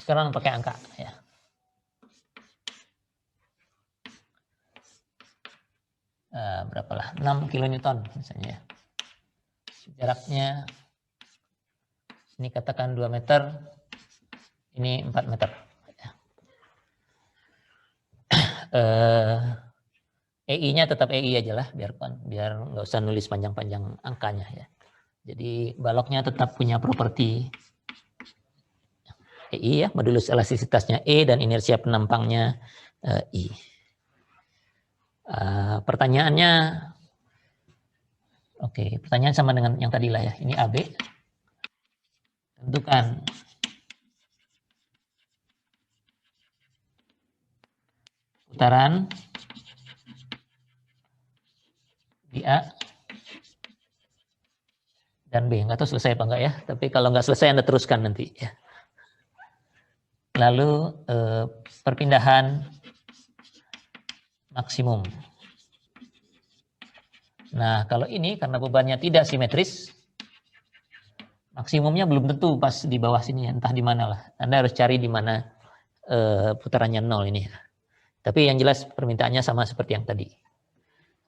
Sekarang pakai angka ya. Berapalah 6 kilonewton misalnya. Jaraknya ini katakan 2 meter, ini 4 meter. EI-nya tetap EI aja lah, biar nggak usah nulis panjang-panjang angkanya ya. Jadi baloknya tetap punya properti EI ya, modulus elastisitasnya E dan inersia penampangnya I. Pertanyaannya, oke, pertanyaan sama dengan yang tadi lah ya. Ini AB. Tentukan putaran di A dan B. Nggak tahu selesai apa enggak ya, tapi kalau nggak selesai Anda teruskan nanti ya. Lalu perpindahan maksimum. Nah, kalau ini karena bebannya tidak simetris, maksimumnya belum tentu pas di bawah sini, entah di mana lah. Anda harus cari di mana putarannya 0 ini. Tapi yang jelas permintaannya sama seperti yang tadi.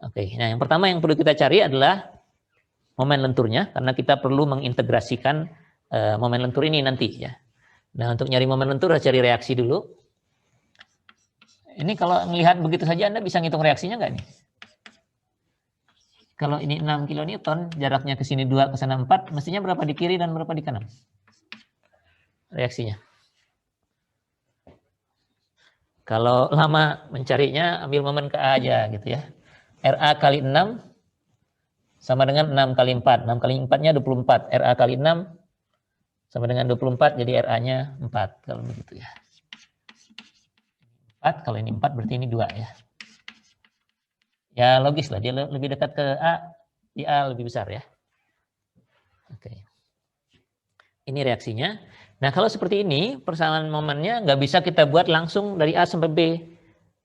Oke, nah yang pertama yang perlu kita cari adalah momen lenturnya, karena kita perlu mengintegrasikan momen lentur ini nanti ya. Nah, untuk nyari momen lentur harus cari reaksi dulu. Ini kalau melihat begitu saja Anda bisa ngitung reaksinya nggak nih? Kalau ini 6 kilonewton, jaraknya ke sini 2, ke sana 4, mestinya berapa di kiri dan berapa di kanan? Reaksinya. Kalau lama mencarinya, ambil momen ke A aja gitu ya. RA kali 6 sama dengan 6 kali 4. 6 kali 4-nya 24. RA kali 6 sama dengan 24, jadi RA-nya 4. Kalau begitu ya. 4, kalau ini 4 berarti ini 2 ya. Ya logis lah, dia lebih dekat ke A, di A lebih besar ya. Oke. Ini reaksinya. Nah kalau seperti ini, persamaan momennya nggak bisa kita buat langsung dari A sampai B.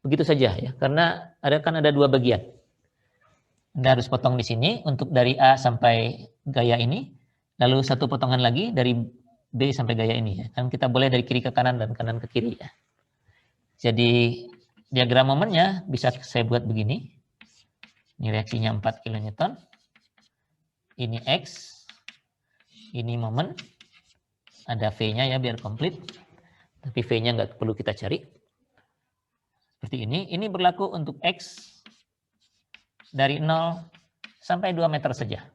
Begitu saja ya, karena kan ada 2 bagian. Anda harus potong di sini untuk dari A sampai gaya ini, lalu satu potongan lagi dari B sampai gaya ini ya. Kan kita boleh dari kiri ke kanan dan kanan ke kiri ya. Jadi diagram momennya bisa saya buat begini. Ini reaksinya 4 kilonewton. Ini X. Ini momen. Ada V-nya ya biar komplit. Tapi V-nya nggak perlu kita cari. Seperti ini. Ini berlaku untuk X dari 0 sampai 2 meter saja.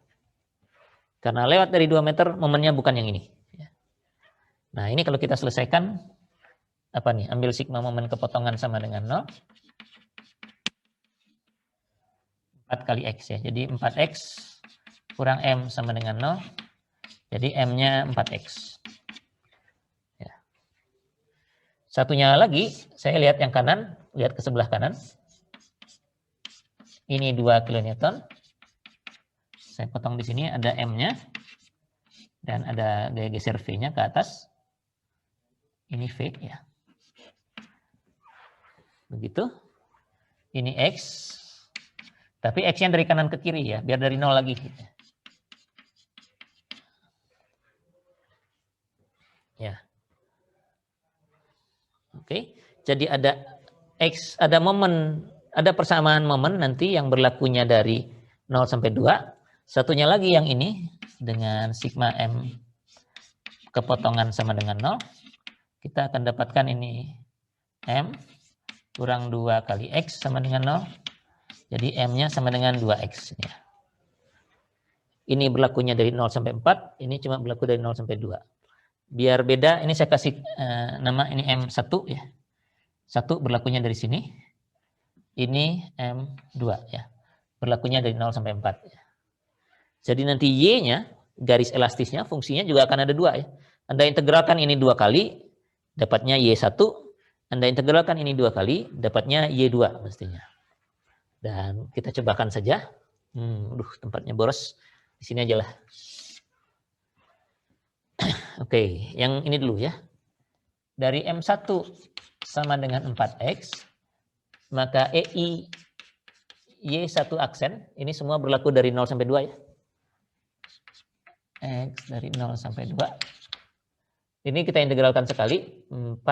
Karena lewat dari 2 meter momennya bukan yang ini. Nah ini kalau kita selesaikan, apa nih? Ambil sigma momen kepotongan sama dengan 0. 4 kali X ya. Jadi 4X kurang M sama dengan 0. Jadi M-nya 4X. Ya. Satunya lagi, saya lihat yang kanan, lihat ke sebelah kanan. Ini 2 kilonewton. Saya potong di sini ada M-nya. Dan ada gaya geser V-nya ke atas. Ini V ya. Begitu. Ini X. Tapi X-nya dari kanan ke kiri ya, biar dari 0 lagi. Ya. Oke. Jadi ada X, ada momen, ada persamaan momen nanti yang berlakunya dari 0 sampai 2. Satunya lagi yang ini dengan sigma M kepotongan sama dengan 0. Kita akan dapatkan ini M kurang 2 kali X sama dengan 0. Jadi M-nya sama dengan 2X. Ya. Ini berlakunya dari 0 sampai 4. Ini cuma berlaku dari 0 sampai 2. Biar beda, ini saya kasih nama ini M1 ya. 1 berlakunya dari sini. Ini M2 ya. Berlakunya dari 0 sampai 4 ya. Jadi nanti Y-nya, garis elastisnya, fungsinya juga akan ada 2 ya. Anda integralkan ini 2 kali, dapatnya Y1. Anda integralkan ini 2 kali, dapatnya Y2 mestinya. Dan kita cobakan saja. Tempatnya boros. Di sini aja lah. Oke, yang ini dulu ya. Dari M1 sama dengan 4X, maka EI Y1 aksen, ini semua berlaku dari 0 sampai 2 ya. X dari 0 sampai 2. Ini kita integralkan sekali, 4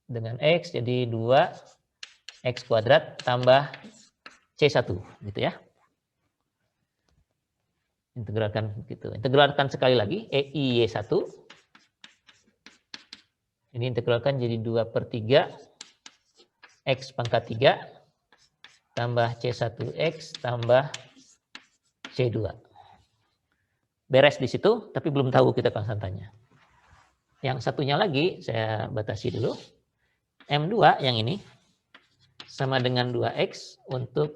dengan X jadi 2 X kuadrat tambah C1 gitu ya. Integralkan gitu. Integralkan sekali lagi EI Y1. Ini integralkan jadi 2/3 X pangkat 3 tambah C1X tambah C2. Beres di situ, tapi belum tahu kita konstantanya. Yang satunya lagi saya batasi dulu. M2 yang ini sama dengan 2X untuk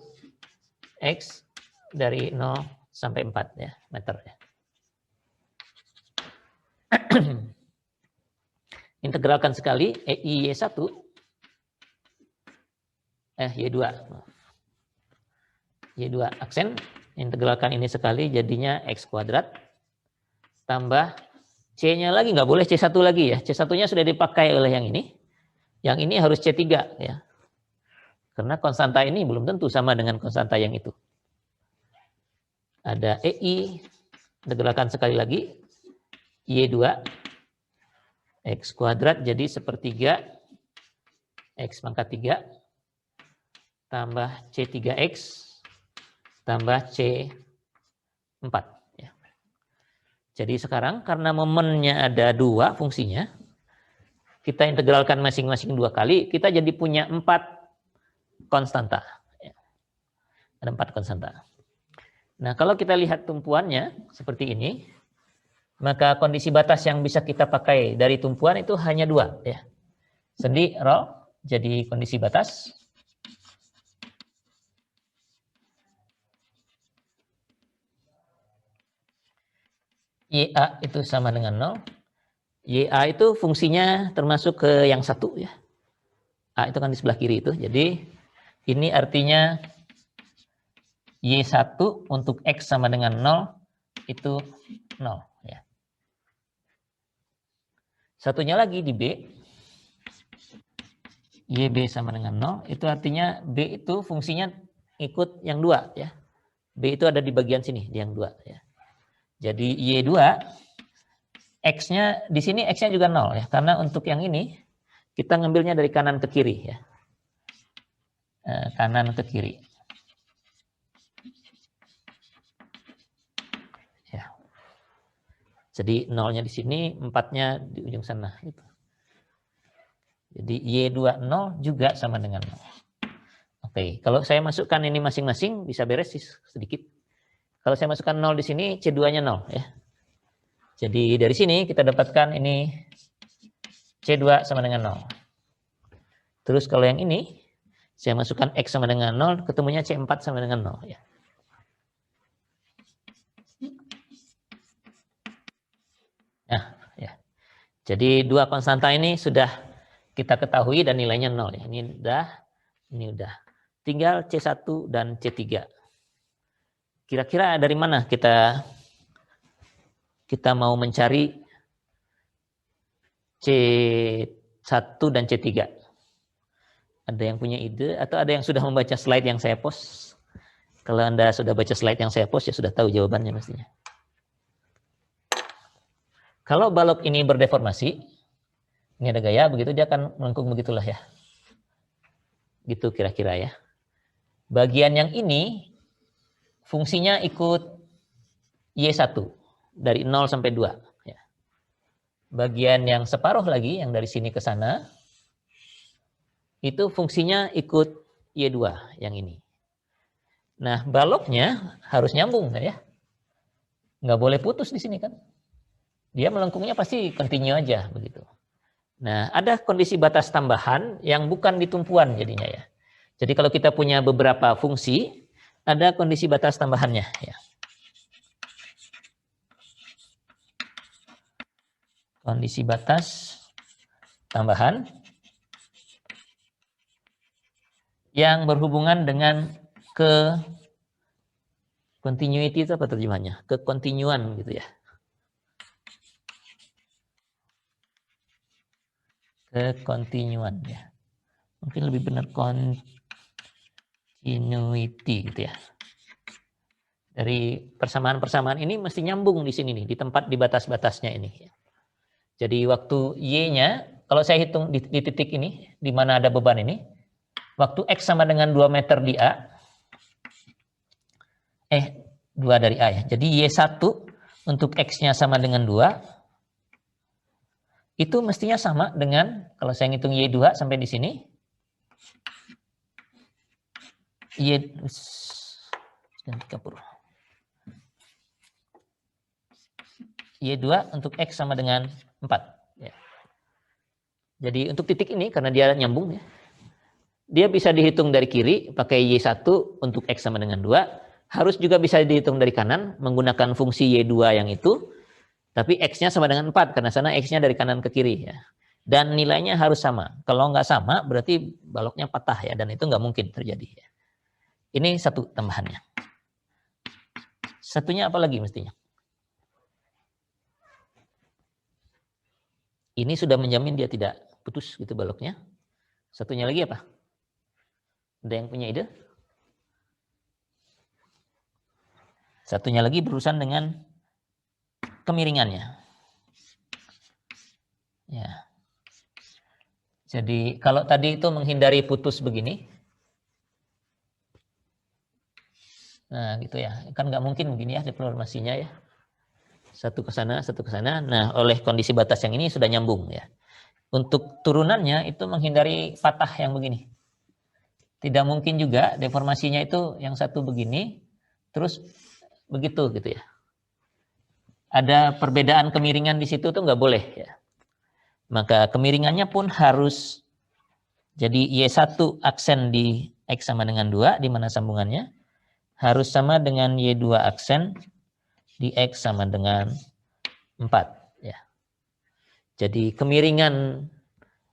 X dari 0 sampai 4 ya, meter ya. Integralkan sekali EI Y1 Y2 Y2 aksen, integralkan ini sekali jadinya X kuadrat tambah C-nya lagi, nggak boleh C1 lagi ya. C1-nya sudah dipakai oleh yang ini. Yang ini harus C3 ya. Karena konstanta ini belum tentu sama dengan konstanta yang itu. Ada EI, integralkan sekali lagi Y2 X kuadrat jadi 1/3 X pangkat 3 tambah C3X tambah C4 ya. Jadi sekarang karena momennya ada 2 fungsinya, kita integralkan masing-masing 2 kali, kita jadi punya 4 konstanta. Ada 4 konstanta. Nah, kalau kita lihat tumpuannya seperti ini, maka kondisi batas yang bisa kita pakai dari tumpuan itu hanya 2 ya. Sendi roll jadi kondisi batas. YA itu sama dengan 0. YA itu fungsinya termasuk ke yang 1 ya. A itu kan di sebelah kiri itu. Jadi ini artinya Y1 untuk X sama dengan 0 itu 0 ya. Satunya lagi di B, YB sama dengan 0, itu artinya B itu fungsinya ikut yang 2 ya. B itu ada di bagian sini, di yang 2 ya. Jadi Y2 X-nya di sini X-nya juga 0 ya, karena untuk yang ini kita ngambilnya dari kanan ke kiri ya. Kanan ke kiri. Ya. Jadi 0-nya di sini, 4-nya di ujung sana gitu. Jadi Y2 0 juga sama dengan 0. Oke, kalau saya masukkan ini masing-masing bisa beres sih sedikit. Kalau saya masukkan 0 di sini, C2-nya 0 ya. Jadi dari sini kita dapatkan ini C2 sama dengan 0. Terus kalau yang ini, saya masukkan X sama dengan 0, ketemunya C4 sama dengan 0 ya. Nah, ya. Jadi 2 konstanta ini sudah kita ketahui dan nilainya 0 ya. Ini udah. Tinggal C1 dan C3. Kira-kira dari mana kita mau mencari C1 dan C3? Ada yang punya ide atau ada yang sudah membaca slide yang saya post? Kalau Anda sudah baca slide yang saya post ya sudah tahu jawabannya mestinya. Kalau balok ini berdeformasi, ini ada gaya begitu, dia akan melengkung begitulah ya. Gitu kira-kira ya. Bagian yang ini fungsinya ikut Y1 dari 0 sampai 2 ya. Bagian yang separuh lagi yang dari sini ke sana itu fungsinya ikut Y2 yang ini. Nah, baloknya harus nyambung ya. Nggak boleh putus di sini kan. Dia melengkungnya pasti continue aja begitu. Nah, ada kondisi batas tambahan yang bukan di tumpuan jadinya ya. Jadi kalau kita punya beberapa fungsi, ada kondisi batas tambahannya ya. Kondisi batas tambahan yang berhubungan dengan ke continuity itu apa terjemahnya? Kekontinuan gitu ya. Kekontinuan ya. Mungkin lebih benar continuity gitu ya. Dari persamaan-persamaan ini mesti nyambung di sini nih, di tempat di batas-batasnya ini. Jadi waktu Y-nya, kalau saya hitung di titik ini, di mana ada beban ini, waktu X sama dengan 2 meter di A, 2 dari A ya. Jadi Y1 untuk X-nya sama dengan 2, itu mestinya sama dengan, kalau saya ngitung Y2 sampai di sini, Y2 untuk X sama dengan 4. Ya. Jadi untuk titik ini, karena dia nyambung ya, dia bisa dihitung dari kiri, pakai Y1 untuk X sama dengan 2, harus juga bisa dihitung dari kanan, menggunakan fungsi Y2 yang itu, tapi X-nya sama dengan 4, karena sana X-nya dari kanan ke kiri ya. Dan nilainya harus sama. Kalau nggak sama, berarti baloknya patah ya, dan itu nggak mungkin terjadi ya. Ini satu tambahannya. Satunya apa lagi mestinya? Ini sudah menjamin dia tidak putus gitu baloknya. Satunya lagi apa? Ada yang punya ide? Satunya lagi berurusan dengan kemiringannya. Ya. Jadi kalau tadi itu menghindari putus begini, nah gitu ya, kan nggak mungkin begini ya deformasinya ya. Satu ke sana, satu ke sana. Nah, oleh kondisi batas yang ini sudah nyambung ya. Untuk turunannya itu menghindari patah yang begini. Tidak mungkin juga deformasinya itu yang satu begini, terus begitu gitu ya. Ada perbedaan kemiringan di situ tuh nggak boleh ya. Maka kemiringannya pun harus jadi Y1 aksen di X sama dengan 2, di mana sambungannya harus sama dengan Y2 aksen di X sama dengan 4. Ya. Jadi kemiringan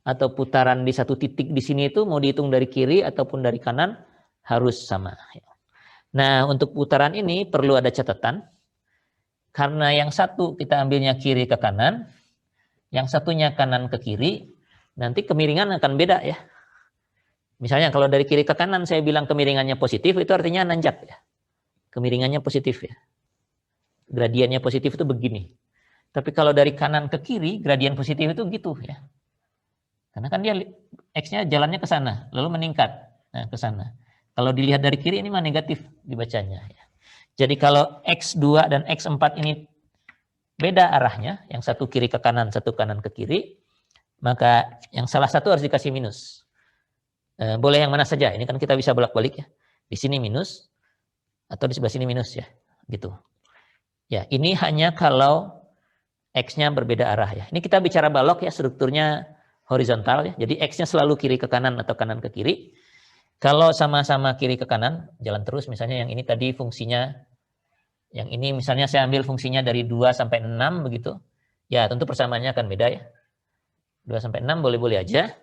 atau putaran di satu titik di sini itu mau dihitung dari kiri ataupun dari kanan harus sama. Nah, untuk putaran ini perlu ada catatan. Karena yang satu kita ambilnya kiri ke kanan, yang satunya kanan ke kiri, nanti kemiringan akan beda ya. Misalnya kalau dari kiri ke kanan saya bilang kemiringannya positif, itu artinya nanjak ya. Kemiringannya positif ya. Gradiennya positif itu begini. Tapi kalau dari kanan ke kiri, gradien positif itu gitu ya. Karena kan dia X-nya jalannya ke sana, lalu meningkat ke sana. Kalau dilihat dari kiri ini mah negatif dibacanya ya. Jadi kalau X2 dan X4 ini beda arahnya, yang satu kiri ke kanan, satu kanan ke kiri, maka yang salah satu harus dikasih minus. Boleh yang mana saja, ini kan kita bisa bolak-balik ya. Di sini minus, atau di sebelah sini minus ya, gitu. Ya, ini hanya kalau X-nya berbeda arah ya. Ini kita bicara balok ya, strukturnya horizontal ya. Jadi X-nya selalu kiri ke kanan atau kanan ke kiri. Kalau sama-sama kiri ke kanan, jalan terus. Misalnya yang ini tadi fungsinya, yang ini misalnya saya ambil fungsinya dari 2 sampai 6 begitu. Ya tentu persamaannya akan beda ya. 2 sampai 6 boleh-boleh aja.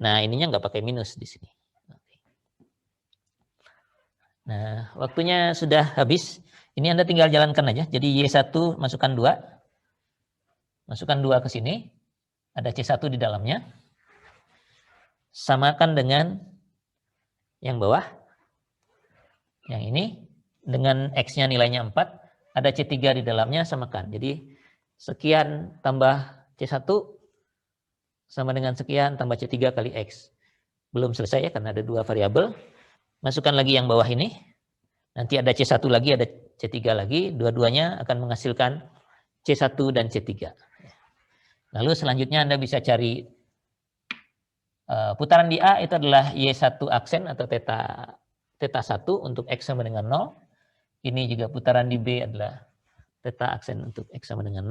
Nah ininya nggak pakai minus di sini. Nah waktunya sudah habis. Ini Anda tinggal jalankan aja. Jadi Y1 masukkan 2. Masukkan 2 ke sini. Ada C1 di dalamnya. Samakan dengan yang bawah. Yang ini. Dengan X-nya nilainya 4. Ada C3 di dalamnya, samakan. Jadi sekian tambah C1 sama dengan sekian tambah C3 kali X. Belum selesai ya, karena ada 2 variabel. Masukkan lagi yang bawah ini. Nanti ada C1 lagi, ada C3 lagi. Dua-duanya akan menghasilkan C1 dan C3. Lalu selanjutnya Anda bisa cari putaran di A itu adalah Y1 aksen atau theta 1 untuk X sama dengan 0. Ini juga putaran di B adalah theta aksen untuk X sama dengan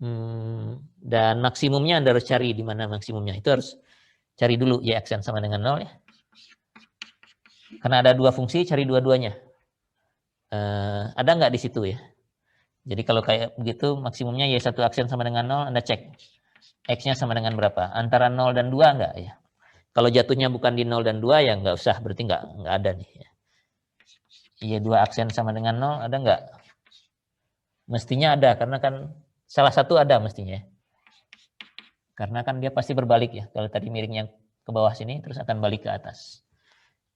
0. Dan maksimumnya Anda harus cari di mana maksimumnya. Itu harus cari dulu Y aksen sama dengan 0 ya. Karena ada 2 fungsi, cari dua-duanya. Ada nggak di situ ya? Jadi kalau kayak begitu maksimumnya Y1 aksen sama dengan 0, Anda cek. X-nya sama dengan berapa? Antara 0 dan 2 enggak ya? Kalau jatuhnya bukan di 0 dan 2 ya enggak usah, berarti enggak ada nih ya. Y2 aksen sama dengan 0 ada enggak? Mestinya ada, karena kan salah satu ada mestinya. Karena kan dia pasti berbalik ya. Kalau tadi miringnya ke bawah sini terus akan balik ke atas.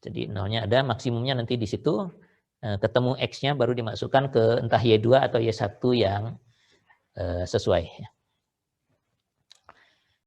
Jadi 0-nya ada, maksimumnya nanti di situ. Ketemu X-nya baru dimasukkan ke entah Y2 atau Y1 yang sesuai.